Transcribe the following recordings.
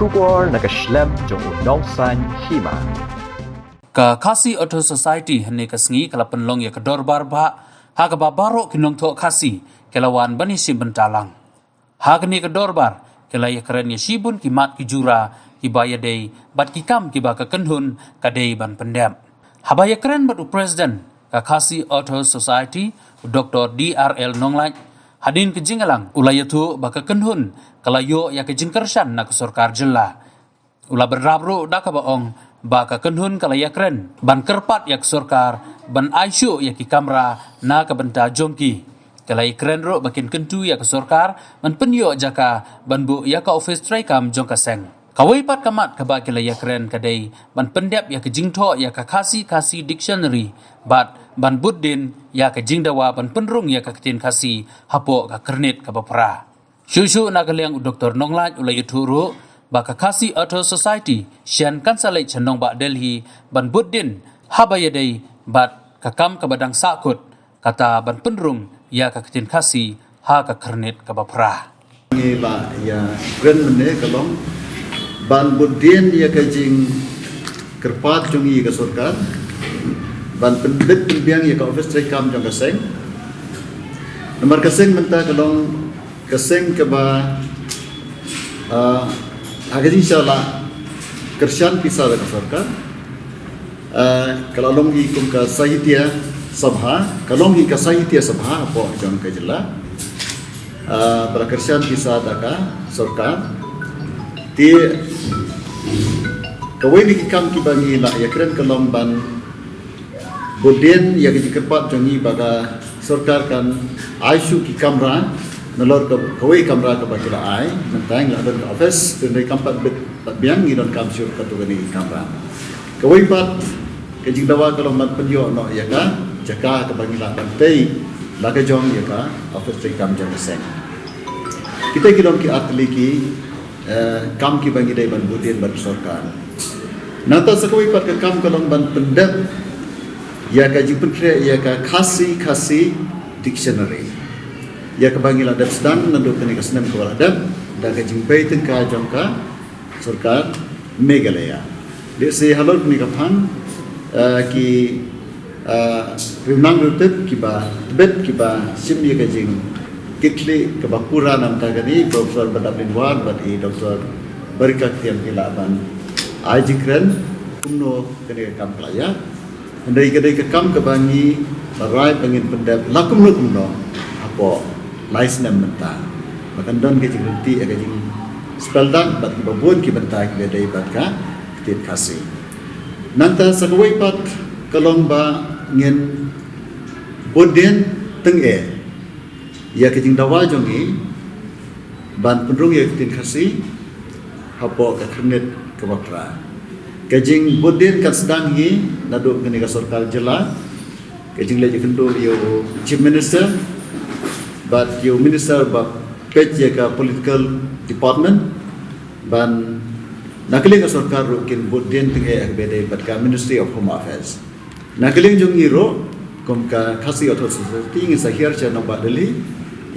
Shubor nakaslem jong unongsan hima. Ka Khasi Auto Society hene kasngi kala penlong ya kedor barba ha ka babaro kinong to khasi kelawan bani sim bentalang ha kini kedor bar kela ya keren ya sibun kimat kijura kibaya dei bat kikam kiba ka kenhun ka dei ban pendam ha baya keren bat president ka Khasi Auto Society Dr. DRL Nonglaj hadin ke jingalang ulayatu baka kenhun kalayo ya ke jingkersan nak sorkar jela ula berabru dak baong baka kenhun kalaya keren ban kerpat yak sorkar ban aisyu yak ki kamera na ka benta jongki kalai keren ro bakin kentu yak sorkar man penyo jaka ban bu yak ka office try kam jongka seng kawai pat kamat ka ba kalaya keren kadai ban pendap yak jingtho yak ka khasi dictionary bat ban buddin yak jingdawa ban penrung yak tin khasi hapo ka kernit ka bapra shushu na kaleng Dr. Nonglaj ulay turu baka Khasi Auto Society sian kansalai chenong ba Delhi ban buddin habayadai bat kakam ka badang sakut kata ban penrung ya ka tin khasi ha ka kernit ka bapra ngi ba ya ren mene kalong ban buddin ya ka jing kerpat jungi ka sorkar ban pendek penbiang ya ka office tray kam jong ka seng nomor ka seng menta kalong ka seng ka ba agar insyaallah kersian pisah dengan sorkar kalau longi kum ka sahitya sabha kalau longi ka sahitya sabha apa jong ka jela para kersian pisah daka sorkar ti kawai ni kam ki bangi la ya keren kalong ban budin ya ki kerpat jongi baga sorkar kan aisyu ki kamera nalor kawai kamera ka bakila ai mentang la don office tendai kampat biang ni don kam syur ka tu ni kamera kawai pat ke jing dawa kalau mat penyo no ya ka jaka ka bagila bantai la ka jong ya ka office tei kam jong seng kita ki don ki atli ki kam ki bangi dai ban budin ban sorkar nata sakawai pat ka kam kalong ban pendap ya ka jing pentre ya ka khasi dictionary ya kebangila dap sedang nandu kini kesenam kewala dap dan kejimpai tengka jongka sorkar Meghalaya. Dia si halor kini kapan ki rimnang rutep kiba bet kiba simbi kejing kikli kiba pura nam tagani Profesor Badabin War badi Dr. Barikat yang kilaban ajikren kumno kini kam pelaya andai kedai kekam kebangi barai pengin pendap lakum kumno apa lais nam menta makan don ke jingti aga jing speldan bat ki babon ki benta ki bedai bat ka tit khasi nanta sagwai pat kalong ba ngin bodin teng ya ke jing dawa jongi ban pendrung ya tit khasi hapo ka khnit ka batra ke jing bodin kan sedang hi nadu kini ka sorkar jela ke jing le jikendo yo chief minister but you minister ba page ka political department ban nakling sorkar rukin budin tinge agbede bat ka Ministry of Home Affairs nakling jong iro kom ka Khasi Auto Society ngi sahir cha no ba Delhi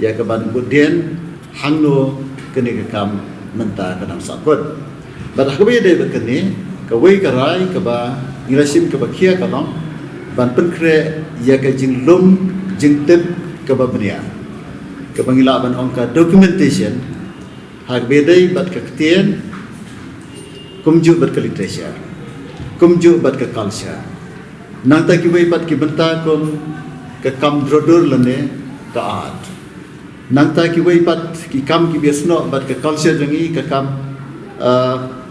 ya ka ban budin hangno kene ka kam menta ka nam sakut bat akbe de bat kene ka wei ka rai ka ba ngirasim ka ba khia ka long ban penkre ya ka jing lum jing tip ka ba bnia kebangila ban ongka documentation hak bedai bat ka ketien kumju bat ka literature kumju bat ka culture nang ta ki wei bat ki benta kum ka kam drodur lane ka art nang ta ki wei bat ki kam ki besno bat ka culture jangi ka kam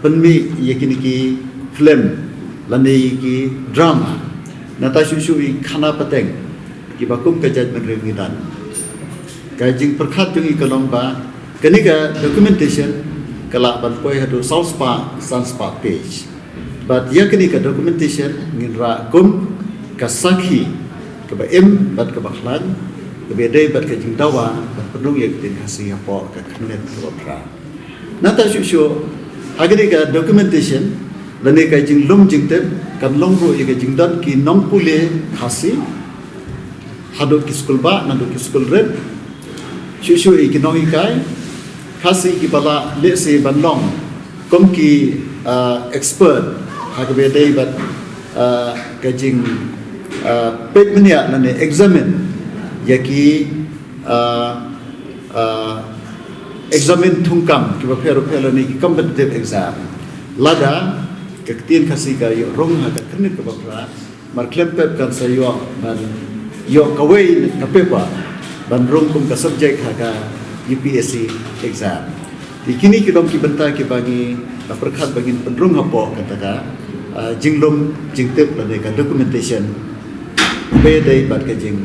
penmi yakini ki film lane ki drama nata shu khana pateng ki bakum ka judgment rengidan kajing perkhat jungi kalong ba kaniga documentation kala ban poi hadu sauspa sanspa page but ya kaniga documentation nginra kum kasakhi ke ba em bat ke bakhlan ke bedai bat ke jing dawa bat penung ya tin khasi apo ka khanet robra nata shu agriga documentation lane kajing lum jing tem kan long ro ya kajing dan ki nong pule khasi hadu ki skul ba nadu ki skul red Shushu economikai khasi ki bala le se banlong komki expert hakabedai bat kajing pet menia nane examine yaki examine tungkam kiba pero ni competitive exam lada kektien kasih kayo rong haga kene ke bapra mar klempep kan sayo ban yo kawai kapepa ban rong kum ka subject haga UPSC exam di kini kidom ki benta ki bangi perkhat bangin penrung hapo kataka jinglum jingtep lade ka documentation be dai bat ka jing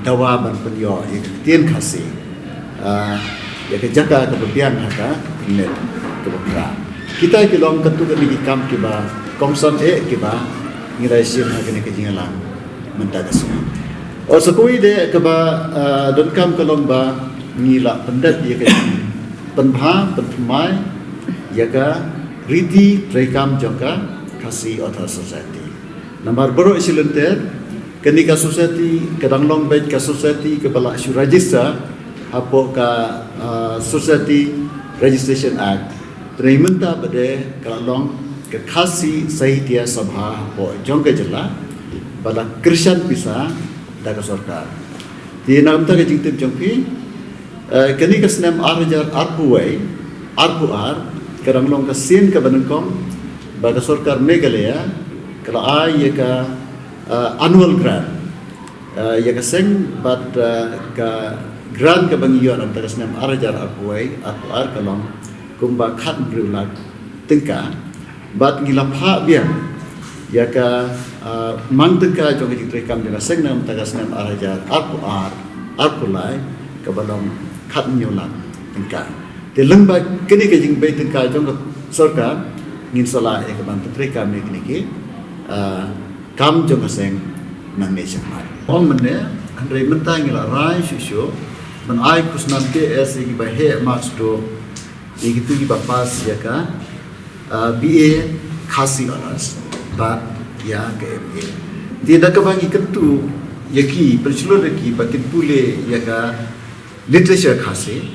dawa ban penyo ya kektien kasih ya ke jaga ke bebiang haga net ke bapra kita kilom ketu ke di kam kiba komson kiba ngirai sim ha kene kejingalang mentagas or sakui de keba don kam kalom ba ngila pendat ye ke penbha penthmai ya ka riti trekam joka kasi other society nambar boro isilenter kenika society kadanglong bait ka society ke bala su register hapo ka society registration act Terima bade kalong ke khasi sahitia sabha po jongke jela pada Krishan pisa daga sarkar di namta ke jingtip jongpi kani ka snam arjar arpuai arpuar karanglong ka sin ka banengkom baga sarkar Meghalaya kala ai ka annual grant ya ka seng bat ka grant ka bangiyo namta ka snam arjar arpuai arpuar kalong kumba khat brulat tingka bat ngilapha biang ya ka mang tingka jong ji trekam de seng nam tagas nam arajar arpulai ka balong khat nyolat tingka te lengba kini ke jing be tingka jong sarkar ngin sala e ka ban trekam ni kini ki kam jong seng nang ne chamai om mene andre menta ngila rai shisho man ai kusnam ke es ki ba he marks to Ikitu ki bapas ya ka BA khasi honors bat ya ke MA tidak kebangi kentu yaki percelo lagi bakin pule ya ka literature khasi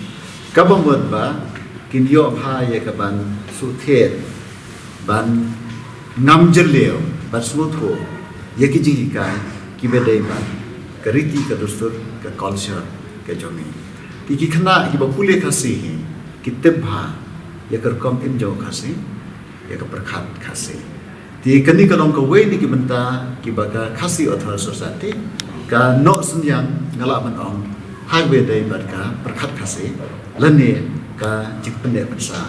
kabamot ba kinyo pha ya ka ban suthet ban namjeleo ban smutho yaki jingi kai ki bedai ban kariti ka dostur ka culture ka jomi tiki khana ki bapule khasi hi कितने भा या कर कम इन जाओ खासे या कर प्रखात खासे ती कनी कलों का वे निकी बनता कि बगा खासी अथवा सोसाइटी का नो संयम ngala ban ong highway day bar ka प्रखात खासे लने का जिपने बसा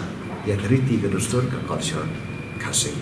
या करiti का दोस्तों का culture खासे